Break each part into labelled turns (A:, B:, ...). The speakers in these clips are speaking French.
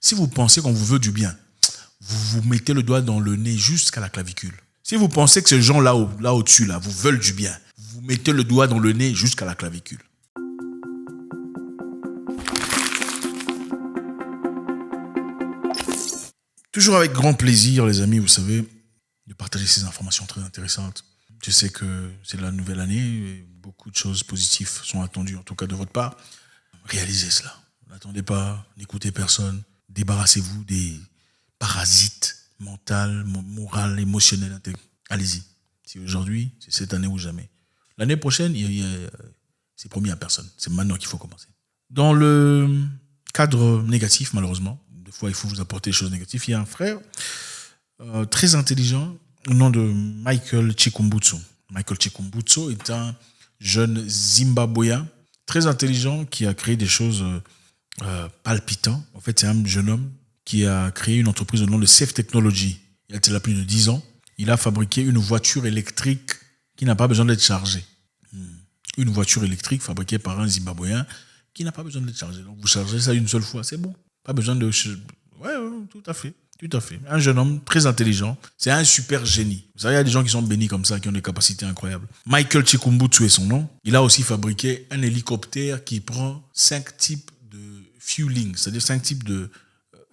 A: Si vous pensez qu'on vous veut du bien, vous vous mettez le doigt dans le nez jusqu'à la clavicule. Si vous pensez que ces gens là au-dessus, là, vous veulent du bien, vous mettez le doigt dans le nez jusqu'à la clavicule. Toujours avec grand plaisir, les amis, vous savez, de partager ces informations très intéressantes. Je sais que c'est la nouvelle année et beaucoup de choses positives sont attendues, en tout cas de votre part. Réalisez cela. N'attendez pas, n'écoutez personne. Débarrassez-vous des parasites mentaux, moraux, émotionnels. Allez-y. C'est aujourd'hui, c'est cette année ou jamais. L'année prochaine, c'est promis à personne. C'est maintenant qu'il faut commencer. Dans le cadre négatif, malheureusement, des fois il faut vous apporter des choses négatives, il y a un frère très intelligent au nom de Michael Chikumbutsu. Michael Chikumbutsu est un jeune Zimbabwéen très intelligent qui a créé des choses palpitantes. En fait, c'est un jeune homme qui a créé une entreprise au nom de Safe Technology. Il a plus de 10 ans. Il a fabriqué une voiture électrique qui n'a pas besoin d'être chargée. Une voiture électrique fabriquée par un Zimbabwéen qui n'a pas besoin d'être chargée. Donc, vous chargez ça une seule fois, c'est bon. Pas besoin de... Ouais, tout à fait. Tout à fait. Un jeune homme très intelligent. C'est un super génie. Vous savez, il y a des gens qui sont bénis comme ça, qui ont des capacités incroyables. Michael Chikumbutsu est son nom. Il a aussi fabriqué un hélicoptère qui prend 5 types de fueling, c'est-à-dire 5 types de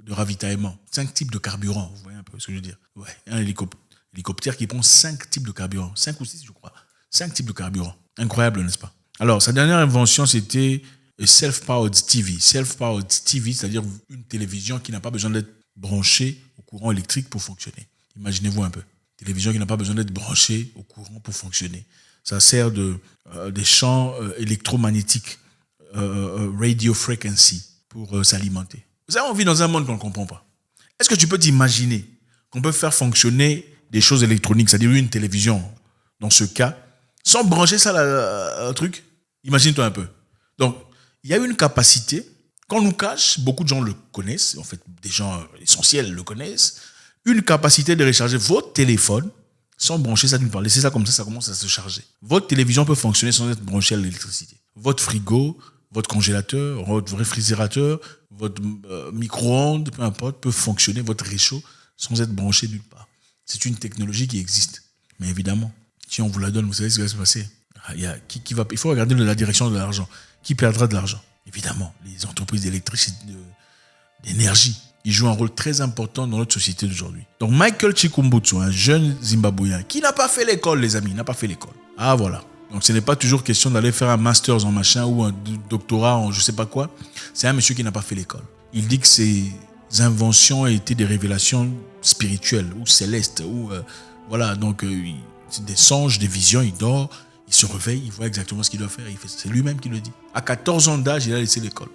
A: ravitaillement, 5 types de carburant. Vous voyez un peu ce que je veux dire? Ouais, un hélicoptère qui prend 5 types de carburant. 5 ou 6, je crois. 5 types de carburant. Incroyable, n'est-ce pas? Alors, sa dernière invention, c'était Self-Powered TV. Self-Powered TV, c'est-à-dire une télévision qui n'a pas besoin d'être branchée au courant électrique pour fonctionner. Imaginez-vous un peu. Télévision qui n'a pas besoin d'être branchée au courant pour fonctionner. Ça sert des champs électromagnétiques, radio frequency, pour s'alimenter. Vous savez, on vit dans un monde qu'on ne comprend pas. Est-ce que tu peux t'imaginer qu'on peut faire fonctionner des choses électroniques, c'est-à-dire une télévision, dans ce cas, sans brancher ça à un truc? Imagine-toi un peu. Donc, il y a une capacité qu'on nous cache, beaucoup de gens le connaissent, en fait, des gens essentiels le connaissent, une capacité de recharger votre téléphone sans brancher ça d'une part. Laissez ça comme ça commence à se charger. Votre télévision peut fonctionner sans être branchée à l'électricité. Votre frigo, votre congélateur, votre réfrigérateur, votre micro-ondes, peu importe, peut fonctionner, votre réchaud, sans être branché d'une part. C'est une technologie qui existe. Mais évidemment, si on vous la donne, vous savez ce qui va se passer. Il faut regarder la direction de l'argent. Qui perdra de l'argent? Évidemment, les entreprises d'énergie. Ils jouent un rôle très important dans notre société d'aujourd'hui. Donc Michael Chikumbutsu, un jeune Zimbabwéen, qui n'a pas fait l'école, les amis, n'a pas fait l'école. Ah voilà. Donc ce n'est pas toujours question d'aller faire un master en machin ou un doctorat en je sais pas quoi. C'est un monsieur qui n'a pas fait l'école. Il dit que ses inventions étaient des révélations spirituelles ou célestes. Voilà, donc c'est des songes, des visions, il dort. Il se réveille, il voit exactement ce qu'il doit faire. C'est lui-même qui le dit. À 14 ans d'âge, il a laissé l'école.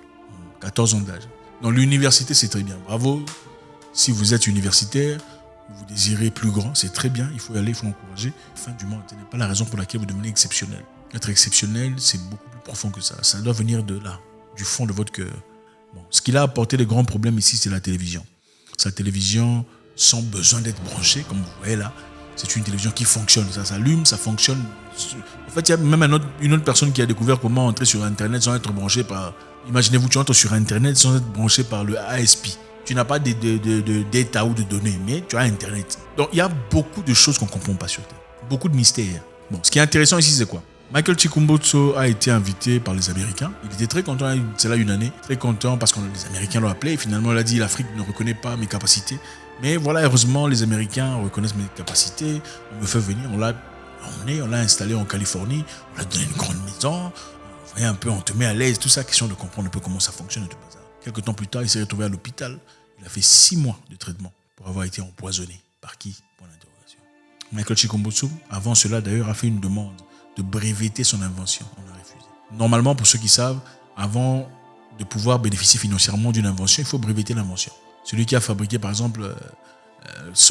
A: 14 ans d'âge. Donc l'université, c'est très bien. Bravo. Si vous êtes universitaire, vous désirez plus grand, c'est très bien. Il faut y aller, il faut encourager. Fin du monde, ce n'est pas la raison pour laquelle vous devenez exceptionnel. Être exceptionnel, c'est beaucoup plus profond que ça. Ça doit venir de là, du fond de votre cœur. Bon, ce qu'il a apporté de grands problèmes ici, c'est la télévision. Sa télévision, sans besoin d'être branchée, comme vous voyez là, c'est une télévision qui fonctionne. Ça s'allume, ça fonctionne. En fait, il y a même une autre personne qui a découvert comment entrer sur Internet sans être branché par... Imaginez-vous, tu entres sur Internet sans être branché par le ASP. Tu n'as pas de data ou de données, mais tu as Internet. Donc, il y a beaucoup de choses qu'on ne comprend pas sur Terre. Beaucoup de mystères. Bon, ce qui est intéressant ici, c'est quoi? Michael Chikumbutsu a été invité par les Américains. Il était très content, c'est là une année, très content parce que les Américains l'ont appelé. Et finalement, il a dit, l'Afrique ne reconnaît pas mes capacités. Mais voilà, heureusement, les Américains reconnaissent mes capacités. On me fait venir, on l'a installé en Californie, on l'a donné une grande maison. Vous voyez un peu, on te met à l'aise, tout ça, question de comprendre un peu comment ça fonctionne. Quelques temps plus tard, il s'est retrouvé à l'hôpital. Il a fait 6 mois de traitement pour avoir été empoisonné. Par qui? Pour l'interrogation. Michael Chikumbutsu, avant cela d'ailleurs, a fait une demande de breveter son invention. On a refusé. Normalement, pour ceux qui savent, avant de pouvoir bénéficier financièrement d'une invention, il faut breveter l'invention. Celui qui a fabriqué, par exemple,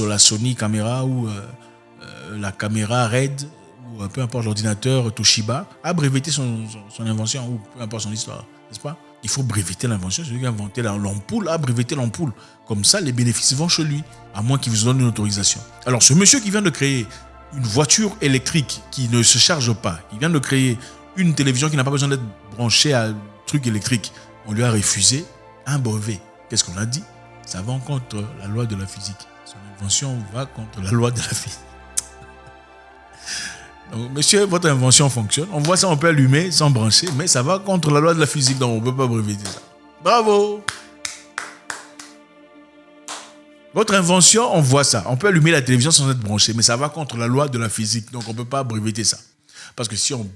A: la Sony caméra ou la caméra Red, ou peu importe l'ordinateur Toshiba, a breveté son invention, ou peu importe son histoire, n'est-ce pas? Il faut breveter l'invention. Celui qui a inventé l'ampoule a breveté l'ampoule. Comme ça, les bénéfices vont chez lui, à moins qu'il vous donne une autorisation. Alors, ce monsieur qui vient de créer une voiture électrique qui ne se charge pas, il vient de créer une télévision qui n'a pas besoin d'être branchée à un truc électrique, on lui a refusé un brevet. Qu'est-ce qu'on a dit? Ça va contre la loi de la physique. Son invention va contre la loi de la physique. Donc, monsieur, votre invention fonctionne. On voit ça, on peut allumer sans brancher, mais ça va contre la loi de la physique, donc on ne peut pas breveter ça. Bravo! Votre invention, on voit ça. On peut allumer la télévision sans être branché, mais ça va contre la loi de la physique, donc on ne peut pas breveter ça. Parce que si on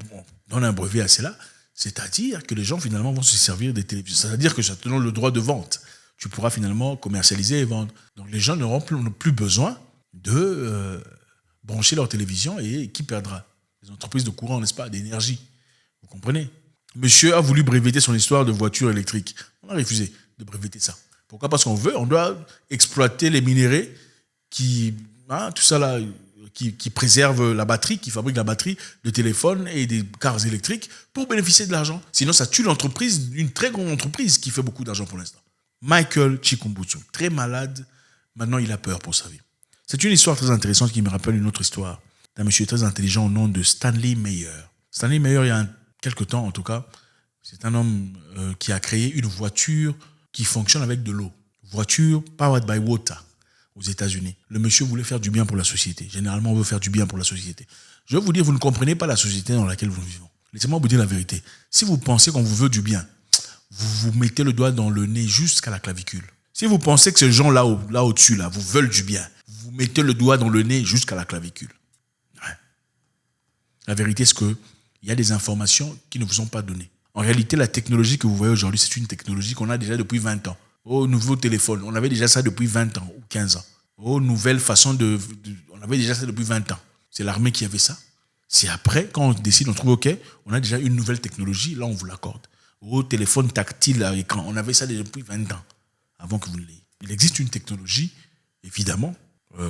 A: donne un brevet à cela, c'est-à-dire que les gens finalement vont se servir des télévisions. C'est-à-dire que ça te donne le droit de vente. Tu pourras finalement commercialiser et vendre. Donc les gens n'auront plus besoin de brancher leur télévision et qui perdra? Les entreprises de courant, n'est-ce pas, d'énergie. Vous comprenez? Monsieur a voulu breveter son histoire de voiture électrique. On a refusé de breveter ça. Pourquoi? Parce on doit exploiter les minéraux tout ça là, qui préservent la batterie, qui fabriquent la batterie de téléphone et des cars électriques pour bénéficier de l'argent. Sinon, ça tue l'entreprise, une très grande entreprise qui fait beaucoup d'argent pour l'instant. Michael Chikumbutsu, très malade, maintenant il a peur pour sa vie. C'est une histoire très intéressante qui me rappelle une autre histoire d'un monsieur très intelligent au nom de Stanley Meyer. Stanley Meyer, il y a quelque temps en tout cas, c'est un homme qui a créé une voiture qui fonctionne avec de l'eau. Voiture powered by water aux États-Unis. Le monsieur voulait faire du bien pour la société. Généralement, on veut faire du bien pour la société. Je vais vous dire, vous ne comprenez pas la société dans laquelle nous vivons. Laissez-moi vous dire la vérité. Si vous pensez qu'on vous veut du bien, vous vous mettez le doigt dans le nez jusqu'à la clavicule. Si vous pensez que ces gens là au-dessus, vous veulent du bien, vous mettez le doigt dans le nez jusqu'à la clavicule. Ouais. La vérité, c'est qu'il y a des informations qui ne vous sont pas données. En réalité, la technologie que vous voyez aujourd'hui, c'est une technologie qu'on a déjà depuis 20 ans. Au nouveau téléphone, on avait déjà ça depuis 20 ans ou 15 ans. Aux nouvelles façons on avait déjà ça depuis 20 ans. C'est l'armée qui avait ça. C'est après, quand on décide, on trouve OK, on a déjà une nouvelle technologie, là on vous l'accorde. Au téléphone tactile à écran, on avait ça déjà depuis 20 ans, avant que vous ne l'ayez. Il existe une technologie, évidemment,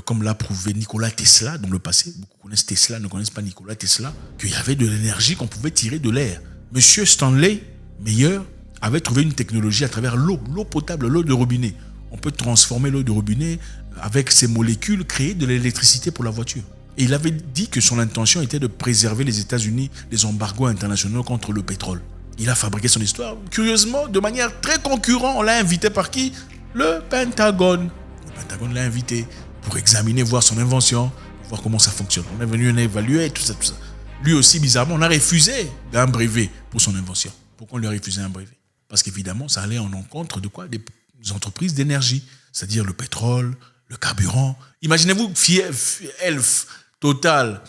A: comme l'a prouvé Nikola Tesla dans le passé. Beaucoup connaissent Tesla, ne connaissent pas Nikola Tesla, qu'il y avait de l'énergie qu'on pouvait tirer de l'air. Monsieur Stanley Meyer avait trouvé une technologie à travers l'eau potable, l'eau de robinet. On peut transformer l'eau de robinet avec ces molécules, créer de l'électricité pour la voiture. Et il avait dit que son intention était de préserver les États-Unis des embargos internationaux contre le pétrole. Il a fabriqué son histoire, curieusement, de manière très concurrente. On l'a invité par qui? Le Pentagone. Le Pentagone l'a invité pour examiner, voir son invention, voir comment ça fonctionne. On est venu évaluer tout ça. Lui aussi, bizarrement, on a refusé un brevet pour son invention. Pourquoi on lui a refusé un brevet? Parce qu'évidemment, ça allait en encontre de quoi? Des entreprises d'énergie, c'est-à-dire le pétrole, le carburant. Imaginez-vous, Elf, Total,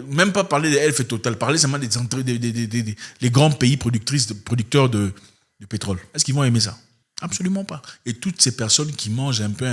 A: même pas parler d'Elf et Total, parler seulement des grands pays producteurs de pétrole. Est-ce qu'ils vont aimer ça? Absolument pas. Et toutes ces personnes qui mangent un peu,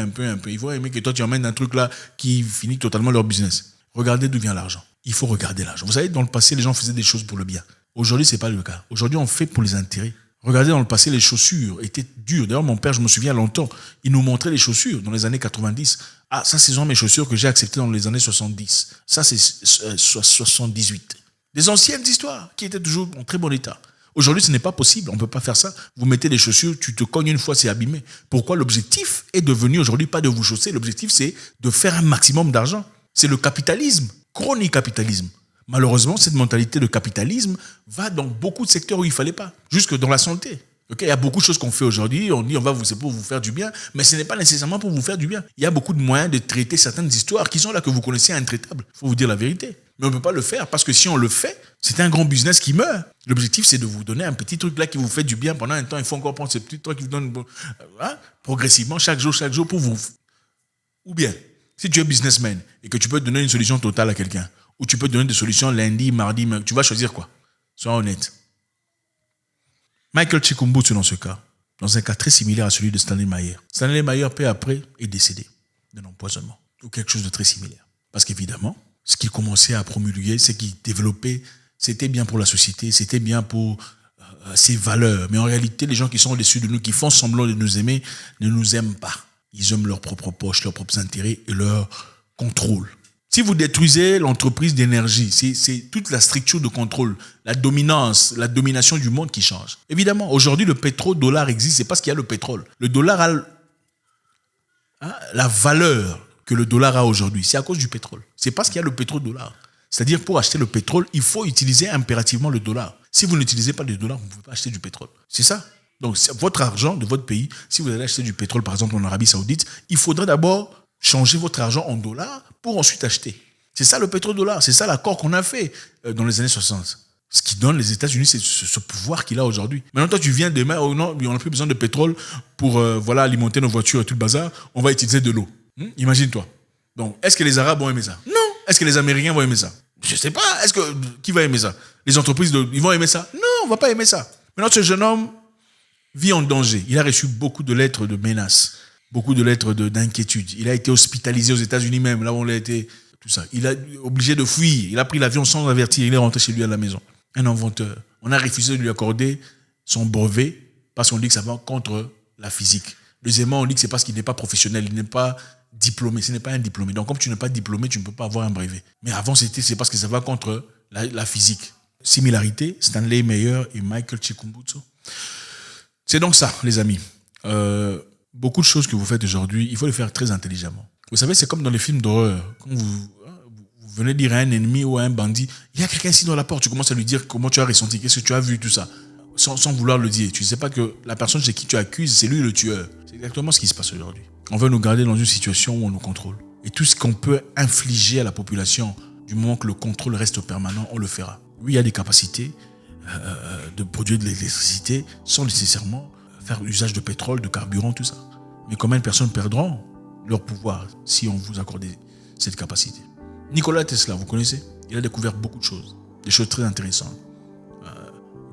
A: ils vont aimer que toi tu emmènes un truc là qui finit totalement leur business. Regardez d'où vient l'argent. Il faut regarder l'argent. Vous savez, dans le passé, les gens faisaient des choses pour le bien. Aujourd'hui, c'est pas le cas. Aujourd'hui, on fait pour les intérêts. Regardez, dans le passé, les chaussures étaient dures. D'ailleurs, mon père, je me souviens longtemps, il nous montrait les chaussures dans les années 90. Ah, ça, ce sont mes chaussures que j'ai acceptées dans les années 70. Ça, c'est 78. Des anciennes histoires qui étaient toujours en très bon état. Aujourd'hui, ce n'est pas possible. On ne peut pas faire ça. Vous mettez des chaussures, tu te cognes une fois, c'est abîmé. Pourquoi? L'objectif est devenu aujourd'hui pas de vous chausser. L'objectif, c'est de faire un maximum d'argent. C'est le capitalisme, chronique capitalisme. Malheureusement, cette mentalité de capitalisme va dans beaucoup de secteurs où il ne fallait pas, jusque dans la santé. Okay, il y a beaucoup de choses qu'on fait aujourd'hui, on dit c'est pour vous faire du bien, mais ce n'est pas nécessairement pour vous faire du bien. Il y a beaucoup de moyens de traiter certaines histoires qui sont là que vous connaissez intraitables. Il faut vous dire la vérité. Mais on ne peut pas le faire parce que si on le fait, c'est un grand business qui meurt. L'objectif, c'est de vous donner un petit truc là qui vous fait du bien pendant un temps. Il faut encore prendre ce petit truc qui vous donne progressivement, chaque jour pour vous. Ou bien, si tu es businessman et que tu peux donner une solution totale à quelqu'un, ou tu peux donner des solutions lundi, mardi, tu vas choisir quoi? Sois honnête. Michael Chikumbutsu dans ce cas, dans un cas très similaire à celui de Stanley Meyer. Stanley Meyer, peu après, est décédé d'un empoisonnement ou quelque chose de très similaire. Parce qu'évidemment, ce qu'il commençait à promulguer, c'est qu'il développait, c'était bien pour la société, c'était bien pour ses valeurs. Mais en réalité, les gens qui sont au-dessus de nous, qui font semblant de nous aimer, ne nous aiment pas. Ils aiment leurs propres poches, leurs propres intérêts et leur contrôle. Si vous détruisez l'entreprise d'énergie, c'est toute la structure de contrôle, la domination du monde qui change. Évidemment, aujourd'hui, le pétrodollar existe, c'est parce qu'il y a le pétrole. Le dollar a la valeur que le dollar a aujourd'hui. C'est à cause du pétrole. C'est parce qu'il y a le pétrodollar. C'est-à-dire, pour acheter le pétrole, il faut utiliser impérativement le dollar. Si vous n'utilisez pas le dollar, vous ne pouvez pas acheter du pétrole. C'est ça. Donc, votre argent de votre pays, si vous allez acheter du pétrole, par exemple, en Arabie Saoudite, il faudrait d'abord changer votre argent en dollars pour ensuite acheter. C'est ça le pétrodollar, c'est ça l'accord qu'on a fait dans les années 60. Ce qui donne les États-Unis, c'est ce pouvoir qu'il a aujourd'hui. Maintenant, toi, tu viens demain, oh non, on n'a plus besoin de pétrole pour alimenter nos voitures et tout le bazar, on va utiliser de l'eau. Imagine-toi. Donc, est-ce que les Arabes vont aimer ça? Non. Est-ce que les Américains vont aimer ça? Je ne sais pas. Qui va aimer ça? Les entreprises, ils vont aimer ça? Non, on ne va pas aimer ça. Maintenant, ce jeune homme vit en danger. Il a reçu beaucoup de lettres de menaces, beaucoup de lettres d'inquiétude. Il a été hospitalisé aux États-Unis même, là où on l'a été, tout ça. Il a obligé de fuir. Il a pris l'avion sans avertir. Il est rentré chez lui à la maison. Un inventeur. On a refusé de lui accorder son brevet parce qu'on dit que ça va contre la physique. Deuxièmement, on dit que c'est parce qu'il n'est pas professionnel, il n'est pas diplômé. Ce n'est pas un diplômé. Donc, comme tu n'es pas diplômé, tu ne peux pas avoir un brevet. Mais avant, c'est parce que ça va contre la physique. Similarité, Stanley Meyer et Michael Chikumbutsu. C'est donc ça, les amis. Beaucoup de choses que vous faites aujourd'hui, il faut les faire très intelligemment. Vous savez, c'est comme dans les films d'horreur. Quand vous venez dire à un ennemi ou à un bandit, il y a quelqu'un ici dans la porte, tu commences à lui dire comment tu as ressenti, qu'est-ce que tu as vu, tout ça, sans vouloir le dire. Tu ne sais pas que la personne chez qui tu accuses, c'est lui le tueur. C'est exactement ce qui se passe aujourd'hui. On veut nous garder dans une situation où on nous contrôle. Et tout ce qu'on peut infliger à la population, du moment que le contrôle reste permanent, on le fera. Oui, il y a des capacités de produire de l'électricité sans nécessairement faire usage de pétrole, de carburant, tout ça. Mais combien de personnes perdront leur pouvoir si on vous accordait cette capacité? Nikola Tesla, vous connaissez? Il a découvert beaucoup de choses, des choses très intéressantes.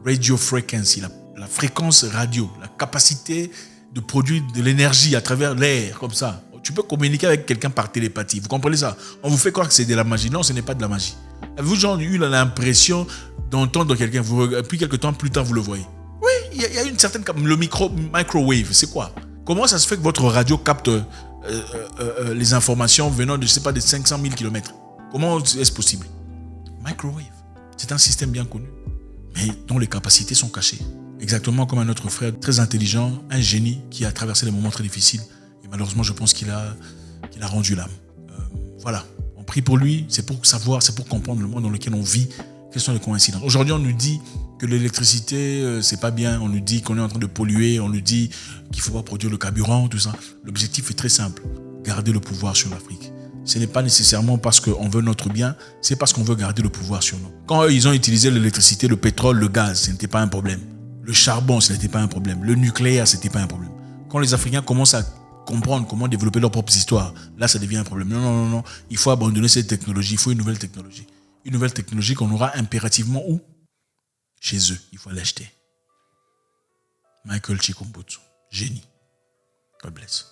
A: Radio frequency, la fréquence radio, la capacité de produire de l'énergie à travers l'air, comme ça. Tu peux communiquer avec quelqu'un par télépathie. Vous comprenez ça? On vous fait croire que c'est de la magie. Non, ce n'est pas de la magie. Avez-vous genre eu l'impression d'entendre quelqu'un, puis quelques temps plus tard, vous le voyez? Oui, il y a une certaine... Le microwave, c'est quoi? Comment ça se fait que votre radio capte les informations venant de, je sais pas, de 500 000 km? Comment est-ce possible? Microwave, c'est un système bien connu, mais dont les capacités sont cachées. Exactement comme un autre frère très intelligent, un génie qui a traversé des moments très difficiles. Et malheureusement, je pense qu'il a rendu l'âme. Voilà, on prie pour lui, c'est pour savoir, c'est pour comprendre le monde dans lequel on vit. Quelles sont les coïncidences? Aujourd'hui, on nous dit que l'électricité, c'est pas bien. On nous dit qu'on est en train de polluer. On nous dit qu'il faut pas produire le carburant, tout ça. L'objectif est très simple. Garder le pouvoir sur l'Afrique. Ce n'est pas nécessairement parce qu'on veut notre bien, c'est parce qu'on veut garder le pouvoir sur nous. Quand eux, ils ont utilisé l'électricité, le pétrole, le gaz, ce n'était pas un problème. Le charbon, ce n'était pas un problème. Le nucléaire, ce n'était pas un problème. Quand les Africains commencent à comprendre comment développer leurs propres histoires, là, ça devient un problème. Non. Il faut abandonner cette technologie. Il faut une nouvelle technologie. Une nouvelle technologie qu'on aura impérativement où? Chez eux. Il faut l'acheter. Michael Chikumbutsu. Génie. God bless.